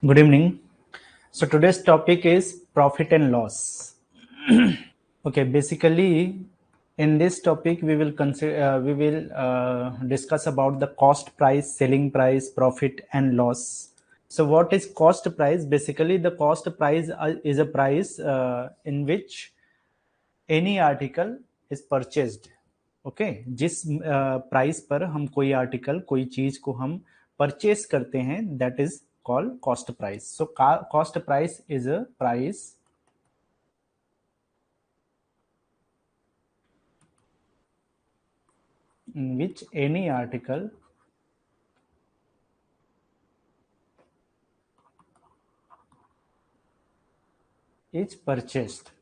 Good evening. So today's topic is profit and loss. Okay, basically, in this topic we will discuss about the cost price, selling price, profit and loss. So what is cost price? Basically, the cost price is a price in which any article is purchased. Okay जिस price पर हम कोई article कोई चीज को हम purchase करते हैं that is called cost price. So cost price is a price in which any article is purchased.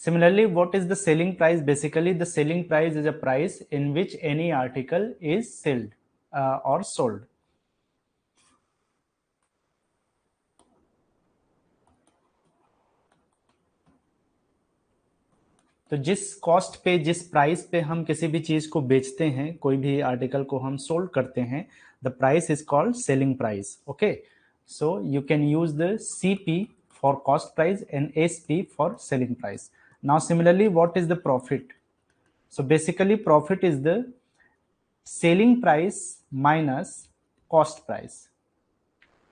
Similarly, what is the selling price? Basically, the selling price is a price in which any article is sold or sold. तो जिस cost पे जिस price पे हम किसी भी चीज को बेचते हैं, कोई भी आर्टिकल को हम सोल्ड करते हैं, the price is called selling price. Okay, so you can use the CP for cost price and SP for selling price. Now similarly what is the profit? So basically profit is the selling price minus cost price.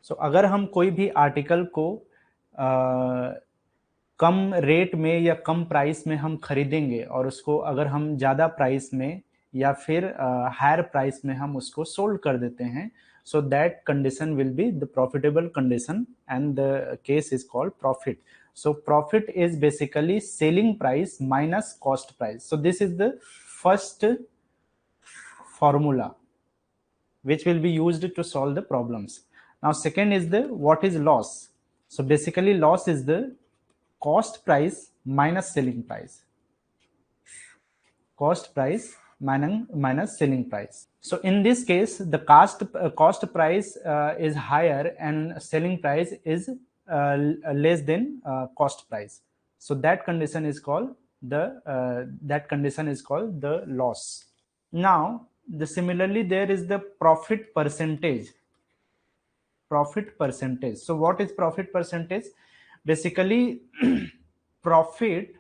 So अगर हम कोई भी article को कम rate में या कम price में हम खरीदेंगे और उसको अगर हम ज़्यादा प्राइस में या फिर हायर प्राइस में हम उसको सोल्ड कर देते हैं, so that condition will be the profitable condition and the case is called profit. So profit is basically selling price minus cost price. So this is the first formula which will be used to solve the problems. Now second is the what is loss? So basically loss is the cost price minus selling price. Cost price minus selling price. So in this case, the cost price is higher and selling price is less than cost price. So that condition is called the loss. Now, similarly, there is the profit percentage. Profit percentage. So what is profit percentage? Basically, profit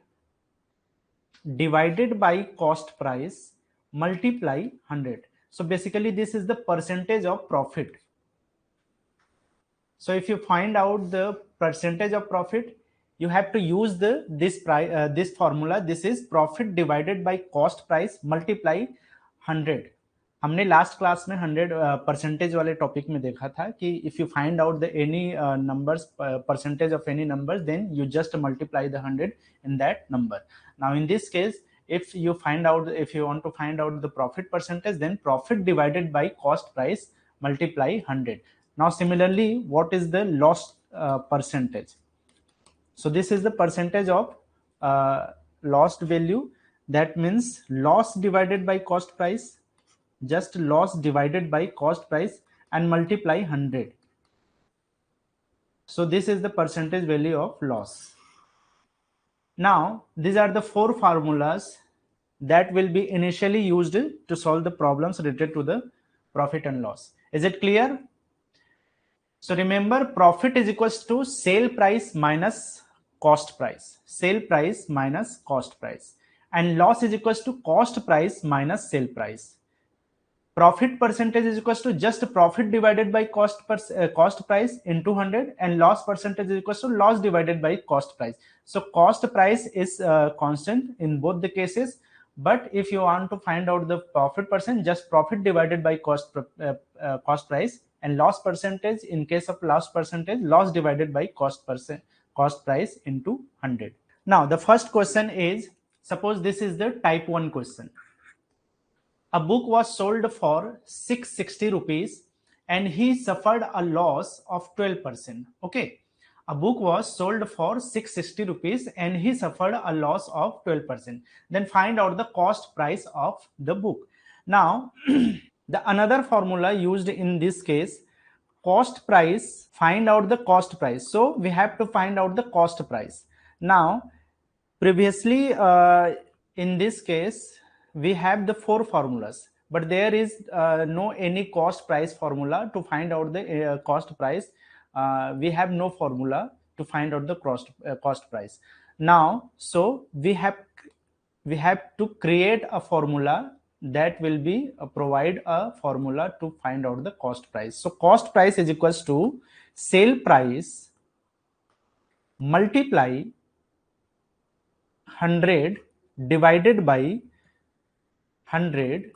divided by cost price multiply 100. So basically this is the percentage of profit. So if you find out the percentage of profit, you have to use this formula. This is profit divided by cost price multiply 100. हमने last class में 100 percentage वाले topic में देखा था कि if you find out the any numbers percentage of any numbers then you just multiply the 100 in that number. Now in this case, if you want to find out the profit percentage, then profit divided by cost price multiply 100. Now similarly, what is the loss percentage? So this is the percentage of lost value. That means loss divided by cost price, just loss divided by cost price and multiply 100. So this is the percentage value of loss. Now these are the four formulas that will be initially used to solve the problems related to the profit and loss. Is it clear? So remember, profit is equals to sale price minus cost price, sale price minus cost price, and loss is equals to cost price minus sale price. Profit percentage is equals to just profit divided by cost price into 100, and loss percentage is equals to loss divided by cost price. So cost price is constant in both the cases, but if you want to find out the profit percent, just profit divided by cost price, and loss percentage, in case of loss percentage, loss divided by cost price into 100. Now the first question is, suppose this is the type 1 question. A book was sold for 660 rupees and he suffered a loss of 12%. Okay. A book was sold for 660 rupees and he suffered a loss of 12%. Then find out the cost price of the book. Now, the another formula used in this case, cost price, find out the cost price. So we have to find out the cost price. Now, previously in this case, we have the four formulas, but there is no any cost price formula to find out the cost price. we have no formula to find out the cost price. Now, so we have to create a formula that will be provide a formula to find out the cost price. So cost price is equals to sale price multiply 100 divided by 100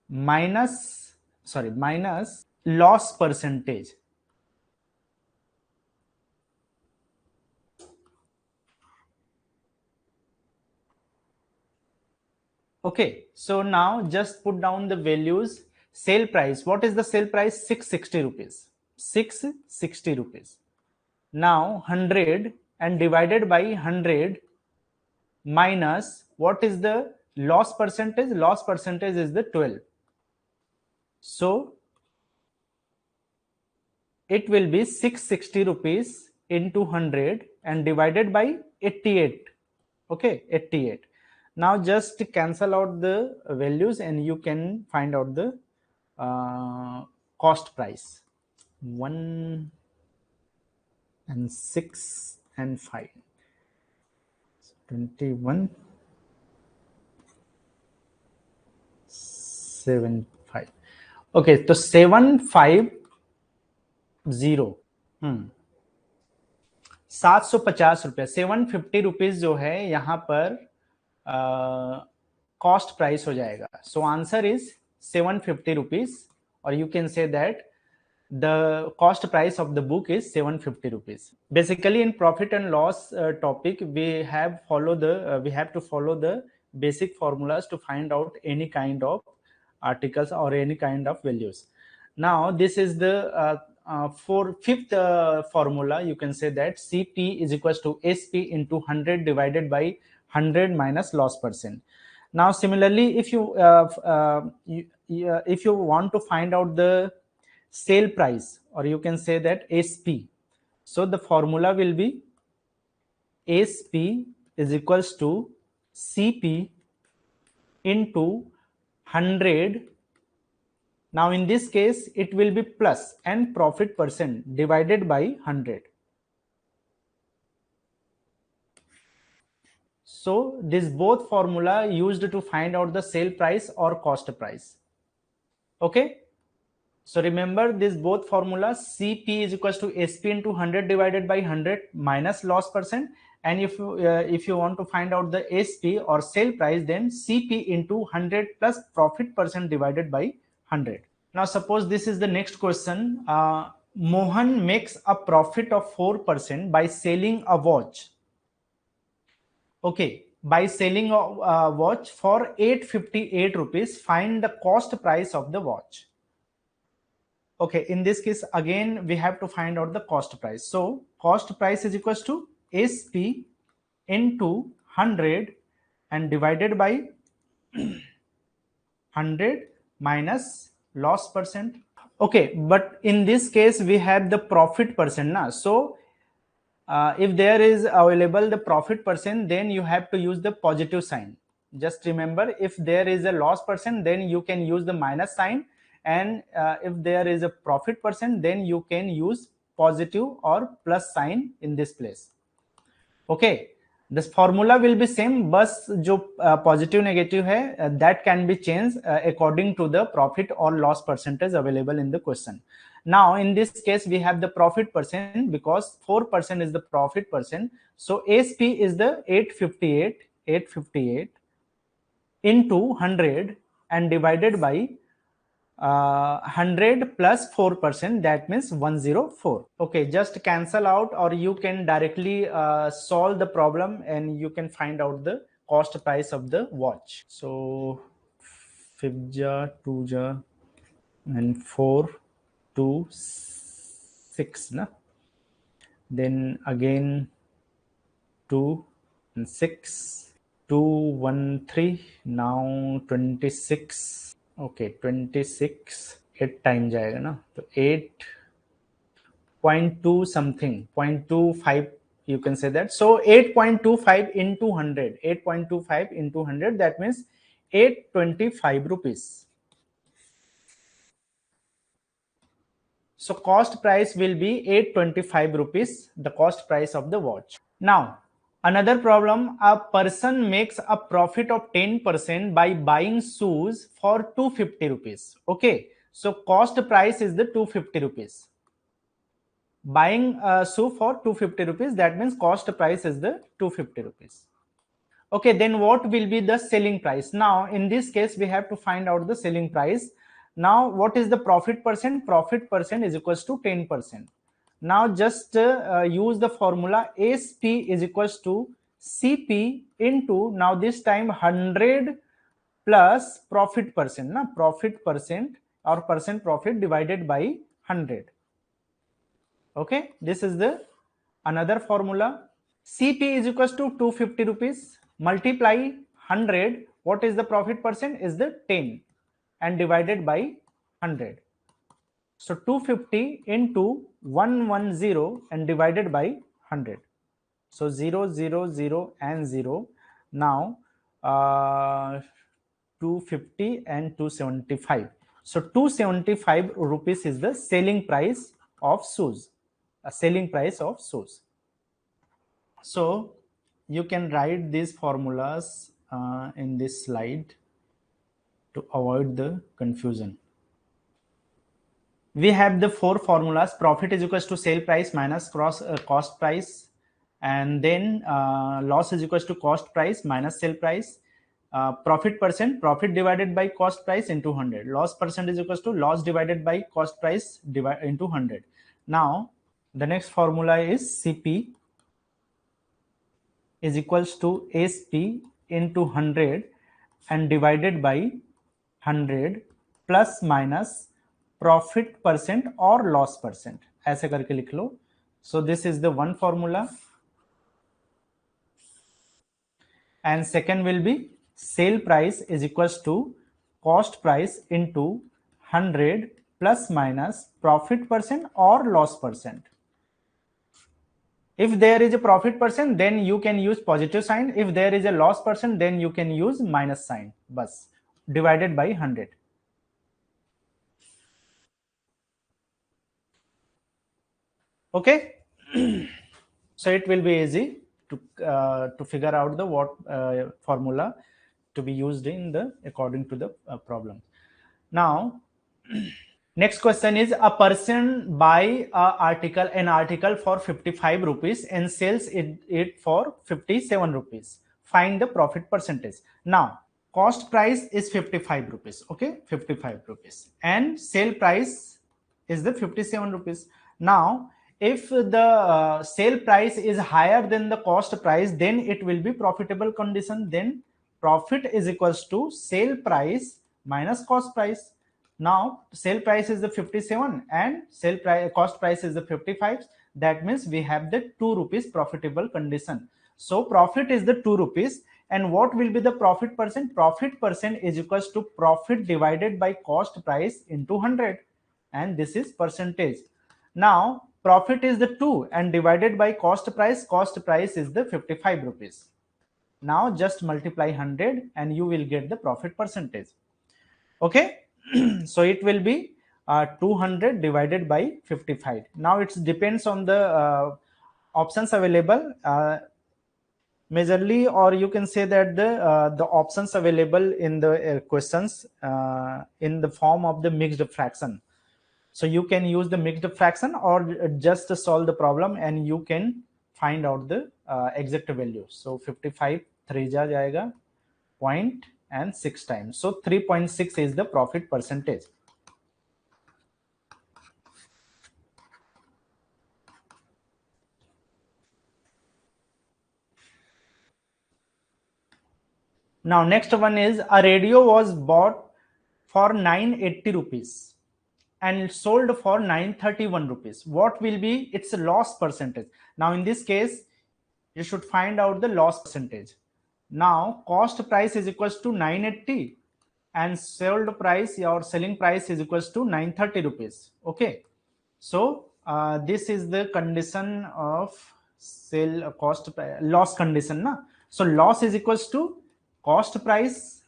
minus loss percentage. Okay, so now just put down the values. Sale price, what is the sale price? 660 rupees. 660 rupees. Now 100 and divided by 100 minus what is the loss percentage? Loss percentage is the 12. So it will be 660 rupees into 100 and divided by 88. Okay, 88. Now just cancel out the values and you can find out the cost price. 1 and 6 and 5. 21 7 5. Okay, so 750 750 रुपया 750 rupees जो है यहाँ पर cost price हो जाएगा. So answer is 750 rupees और you can say that the cost price of the book is 750 rupees. Basically in profit and loss topic we have to follow the basic formulas to find out any kind of articles or any kind of values. Now this is the for fifth formula. You can say that CP is equals to SP into 100 divided by 100 minus loss percent. Now similarly if you want to find out the sale price, or you can say that SP. So the formula will be SP is equals to CP into 100. Now in this case it will be plus and profit percent divided by 100. So this both formula used to find out the sale price or cost price. Okay, so remember this both formulas. CP is equals to SP into 100 divided by 100 minus loss percent, and if you want to find out the SP or sale price, then CP into 100 plus profit percent divided by 100. Now suppose this is the next question. Mohan makes a profit of 4% by selling a watch. Okay, by selling a watch for 858 rupees, find the cost price of the watch. Okay, in this case again we have to find out the cost price. So cost price is equals to SP into 100 and divided by 100 minus loss percent. Okay, but in this case we have the profit percent na. So if there is available the profit percent, then you have to use the positive sign. Just remember, if there is a loss percent, then you can use the minus sign, and if there is a profit percent, then you can use positive or plus sign in this place. Okay, this formula will be same, बस जो positive negative है that can be changed according to the profit or loss percentage available in the question. Now in this case we have the profit percent because 4% is the profit percent. So SP is the 858 into 100 and divided by 100 plus 4%, that means 104. Okay, just cancel out, or you can directly solve the problem and you can find out the cost price of the watch. So 5 ja 2 ja and 4 2 6 na, then again 2 and 6 2 1 3, now 26. Okay, 26 8 time जाएगा ना, तो 8.2 something 0.25 you can say that. So 8.25 into 100, 8.25 into 100, that means 825 rupees. So cost price will be 825 rupees, the cost price of the watch. Now, another problem, a person makes a profit of 10% by buying shoes for 250 rupees. Okay, so cost price is the 250 rupees. Buying a shoe for 250 rupees, that means cost price is the 250 rupees. Okay, then what will be the selling price? Now in this case we have to find out the selling price. Now what is the profit percent? Profit percent is equals to 10%. Now just use the formula SP is equals to CP into, now this time 100 plus profit percent, na profit percent or percent profit divided by 100. Okay, this is the another formula. CP is equals to 250 rupees, multiply 100. What is the profit percent? Is the 10 and divided by 100. So 250 into 110 and divided by 100. So 0, 0, 0 and 0. Now 250 and 275. So 275 rupees is the selling price of shoes. A selling price of shoes. So you can write these formulas in this slide to avoid the confusion. We have the four formulas. Profit is equals to sale price minus cost price, and then loss is equals to cost price minus sale price. Profit percent, profit divided by cost price into 100. Loss percent is equals to loss divided by cost price into 100. Now the next formula is CP is equals to SP into 100 and divided by 100 plus minus profit percent or loss percent, ऐसे करके लिख लो. So this is the one formula, and second will be sale price is equals to cost price into 100 plus minus profit percent or loss percent. If there is a profit percent, then you can use positive sign. If there is a loss percent, then you can use minus sign. Bas, divided by 100. Okay. So it will be easy to figure out the what formula to be used in the according to the problem. Now next question is, a person buy an article for 55 rupees and sells it for 57 rupees. Find the profit percentage. Now cost price is 55 rupees. Okay, 55 rupees, and sale price is the 57 rupees. Now if the sale price is higher than the cost price, then it will be profitable condition. Then profit is equals to sale price minus cost price. Now sale price is the 57 and sale price cost price is the 55. That means we have the 2 rupees profitable condition. So profit is the 2 rupees, and what will be the profit percent? Profit percent is equals to profit divided by cost price into 100, and this is percentage. Now profit is the 2 and divided by cost price is the 55 rupees. Now just multiply 100 and you will get the profit percentage. Okay. So it will be 200 divided by 55. Now it depends on the options available majorly, or you can say that the options available in the questions in the form of the mixed fraction. So you can use the mixed fraction or just solve the problem and you can find out the exact value. So 55 3 ja jayega point and 6 times. So 3.6 is the profit percentage. Now next one is, a radio was bought for 980 rupees and sold for 931 rupees. What will be its loss percentage? Now in this case you should find out the loss percentage. Now cost price is equals to 980 and sold price or selling price is equals to 930 rupees. Okay, so this is the condition of sale cost loss condition na. So loss is equals to cost price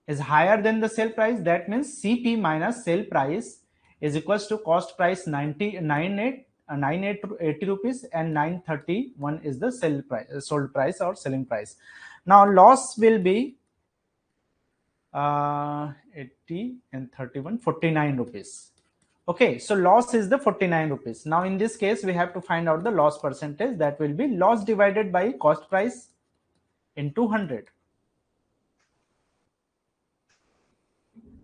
is higher than the sale price. That means CP minus sale price is equals to cost price 98 rupees and 931 is the sold price or selling price. Now loss will be 80 and 31, 49 rupees. Okay, so loss is the 49 rupees. Now in this case we have to find out the loss percentage. That will be loss divided by cost price into 100.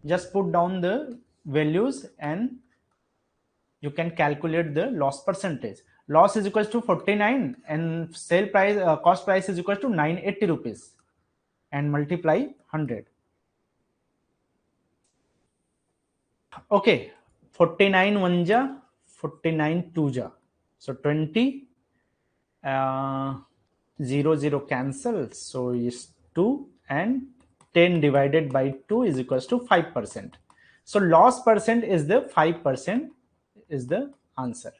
Just put down the values and you can calculate the loss percentage. Loss is equals to 49 and sale price cost price is equals to 980 rupees and multiply 100. Okay, 49 1 ja, 49 2 ja. So 20, 0 0 cancel. So is 2 and 10 divided by 2 is equals to 5%. So loss percent is the 5% is the answer.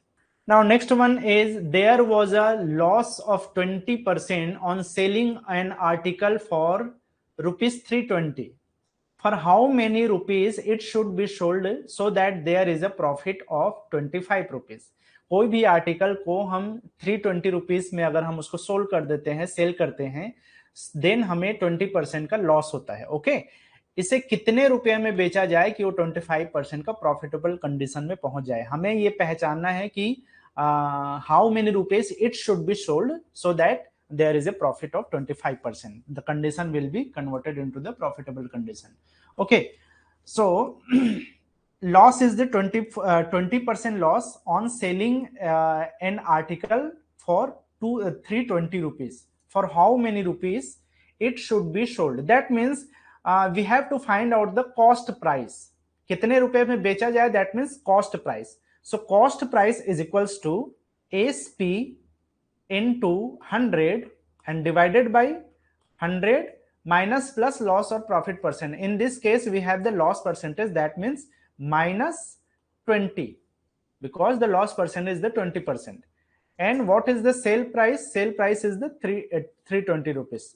Now next one is there was a loss of 20% on selling an article for rupees 320. For how many rupees it should be sold so that there is a profit of 25 rupees. कोई भी article को हम 320 rupees में अगर हम उसको sold कर देते हैं, सेल करते हैं, देन हमें 20% का लॉस होता है. ओके, इसे कितने रुपए में बेचा जाए कि वो 25% का प्रॉफिटेबल कंडीशन में पहुंच जाए. हमें ये पहचानना है कि how many rupees it should be sold so that there is a profit of 25%. The condition will be converted into the profitable condition. Okay, so loss is the 20% loss on selling an article for 320 rupees. For how many rupees it should be sold. That means we have to find out the cost price. कितने रुपए में बेचा जाए, that means cost price. So cost price is equals to SP into 100 and divided by 100 minus plus loss or profit percent. In this case we have the loss percentage, that means minus 20 because the loss percent is the 20%. And what is the sale price? Sale price is the 320 rupees.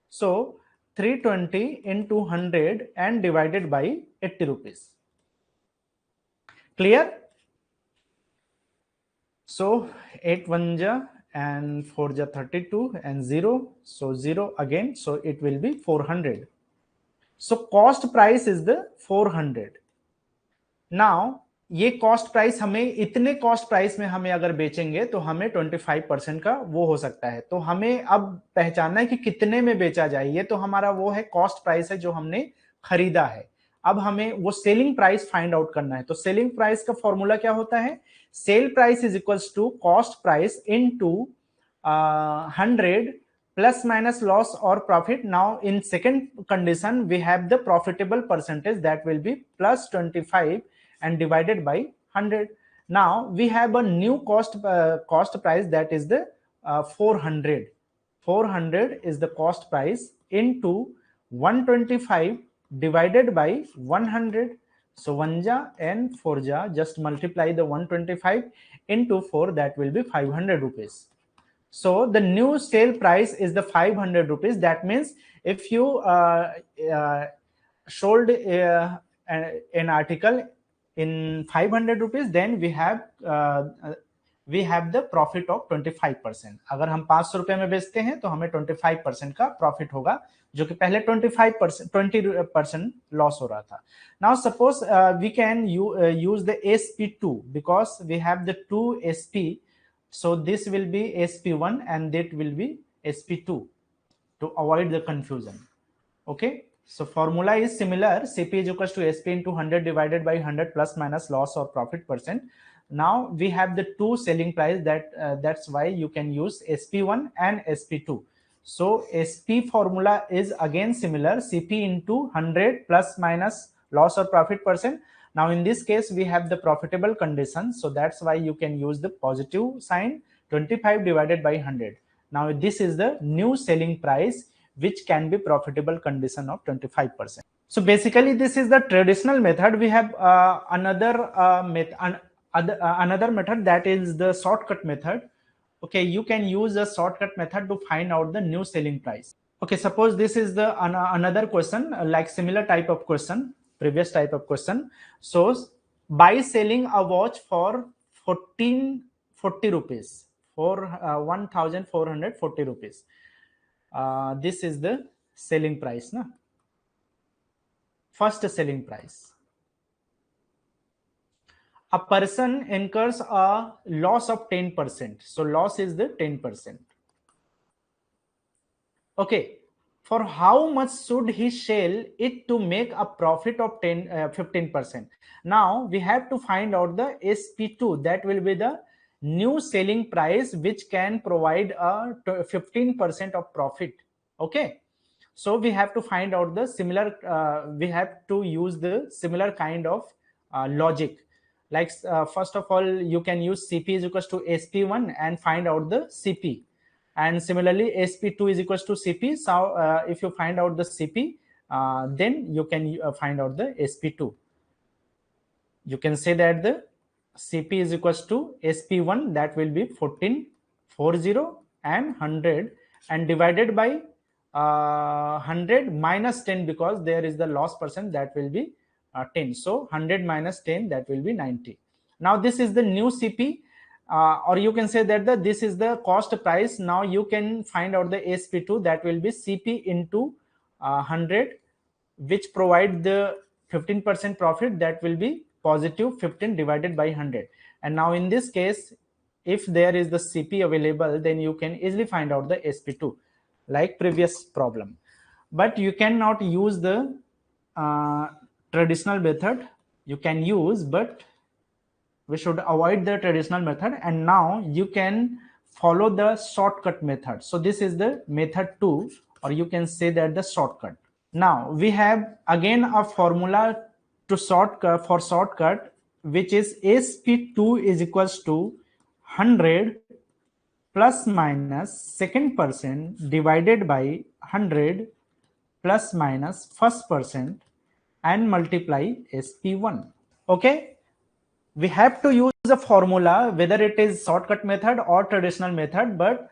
So 320 into 100 and divided by 80 rupees. Clear? So 8 1 ja and 4 ja 32 and 0, so 0 again, so it will be 400. So cost price is the 400. now ये cost price हमें इतने cost price में हमें अगर बेचेंगे तो हमें 25% का वो हो सकता है. तो हमें अब पहचानना है कि कितने में बेचा जाए. ये तो हमारा वो है कॉस्ट प्राइस है जो हमने खरीदा है. अब हमें वो सेलिंग प्राइस फाइंड आउट करना है. तो सेलिंग प्राइस का फॉर्मूला क्या होता है? Sale price is equals to cost price into 100 plus minus loss or profit. Now in second condition we have the profitable percentage, that will be plus 25 and divided by 100. Now we have a new cost price, that is the 400. 400 is the cost price into 125 divided by 100. So 1 ja and 4 ja, just multiply the 125 into 4, that will be 500 rupees. So the new sale price is the 500 rupees. That means if you sold an article in 500 rupees, then we have the profit of 25%. अगर हम 500 रुपए में बेचते हैं तो हमें 25% का profit होगा, जो कि पहले 20% लॉस हो रहा था. Now suppose we can use the SP2 because we have the 2 SP. So this will be SP1 and that will be SP2 to avoid the confusion. Okay, so formula is similar. CP is equals to SP into 100 divided by 100 plus minus loss or profit percent. Now we have the two selling price, that's why you can use SP1 and SP2. So SP formula is again similar, CP into 100 plus minus loss or profit percent. Now in this case we have the profitable condition, so that's why you can use the positive sign, 25 divided by 100. Now this is the new selling price which can be profitable condition of 25%. So basically this is the traditional method. We have another method, that is the shortcut method. Okay, you can use a shortcut method to find out the new selling price. Okay, suppose this is the another question, like similar type of question, previous type of question. So by selling a watch for 1440 rupees, for 1440 rupees. This is the selling price, na? First selling price. A person incurs a loss of 10%. So loss is the 10%. Okay. For how much should he sell it to make a profit of 15%? Now we have to find out the SP2, that will be the new selling price, which can provide a 15% of profit. Okay. So we have to find out the similar, we have to use the similar kind of logic. Like first of all, you can use CP is equals to SP1 and find out the CP. And similarly, SP2 is equals to CP. So if you find out the CP, then you can find out the SP2. You can say that the CP is equals to SP1, that will be 1440 and 100, and divided by 100 minus 10, because there is the loss percent, that will be 10. So 100 minus 10, that will be 90. Now this is the new CP, or you can say that this is the cost price. Now you can find out the SP2, that will be CP into 100, which provide the 15% profit, that will be positive 15 divided by 100. And now in this case, if there is the CP available, then you can easily find out the SP2 like previous problem. But you cannot use the traditional method. You can use, but we should avoid the traditional method. And now you can follow the shortcut method. So this is the method 2, or you can say that the shortcut. Now we have again a formula to shortcut, which is SP2 is equals to 100 plus minus second percent divided by 100 plus minus first percent and multiply SP1. Okay, we have to use a formula, whether it is shortcut method or traditional method. But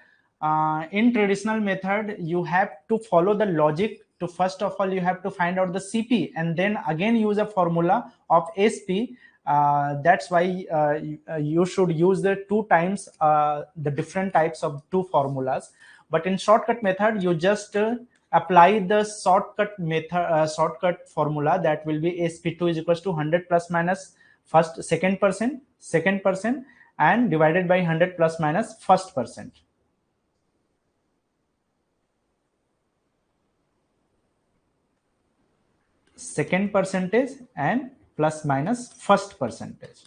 in traditional method, you have to follow the logic. To first of all, you have to find out the CP and then again use a formula of SP. That's why you should use the 2 times the different types of 2 formulas. But in shortcut method, you just apply the shortcut method, shortcut formula, that will be SP2 is equals to 100 plus minus second percent and divided by 100 plus minus first percent. Second percentage and plus minus first percentage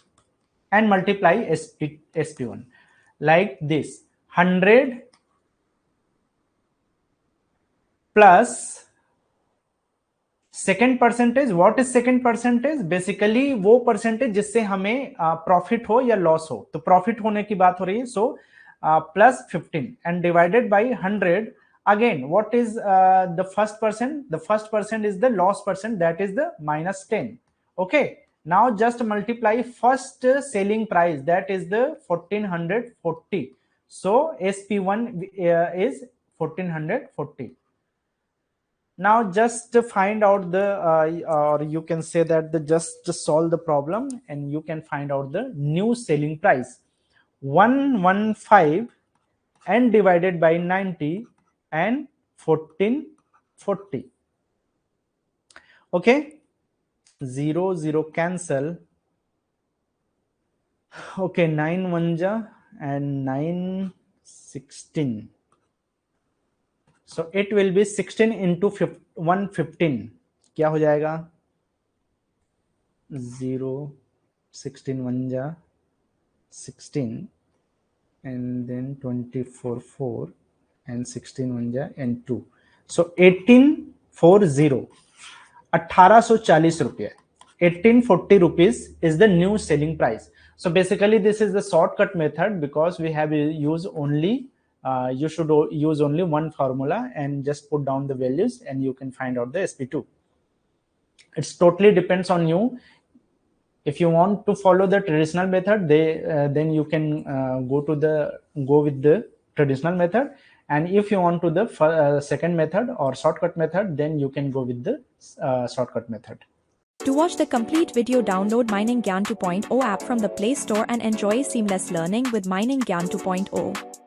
and multiply SP1 like this. 100 plus second percentage. What is second percentage? Basically वो percentage जिससे हमें profit हो या loss हो. तो profit होने की बात हो रही है. So plus 15 and divided by 100. Again, what is the first percent? The first percent is the loss percent, that is the minus 10. Okay, now just multiply first selling price, that is the 1440. So SP1 is 1440. Now just find out the or you can say that just solve the problem and you can find out the new selling price. 115 and divided by 90 and 1440. Okay, 0 cancel. Okay, 9 1 and 9 16. So it will be 16 into 115. क्या हो जाएगा? 0 16 1 16 and then 24 4 and 16 1 and 2. So 1840, 1840 रुपये. 1840 rupees is the new selling price. So basically this is the shortcut method, because we have used only you should use only one formula and just put down the values and you can find out the SP2. It's totally depends on you. If you want to follow the traditional method, then you can go with the traditional method. And if you want to the second method or shortcut method, then you can go with the shortcut method. To watch the complete video, download Mining Gyan 2.0 app from the Play Store and enjoy seamless learning with Mining Gyan 2.0.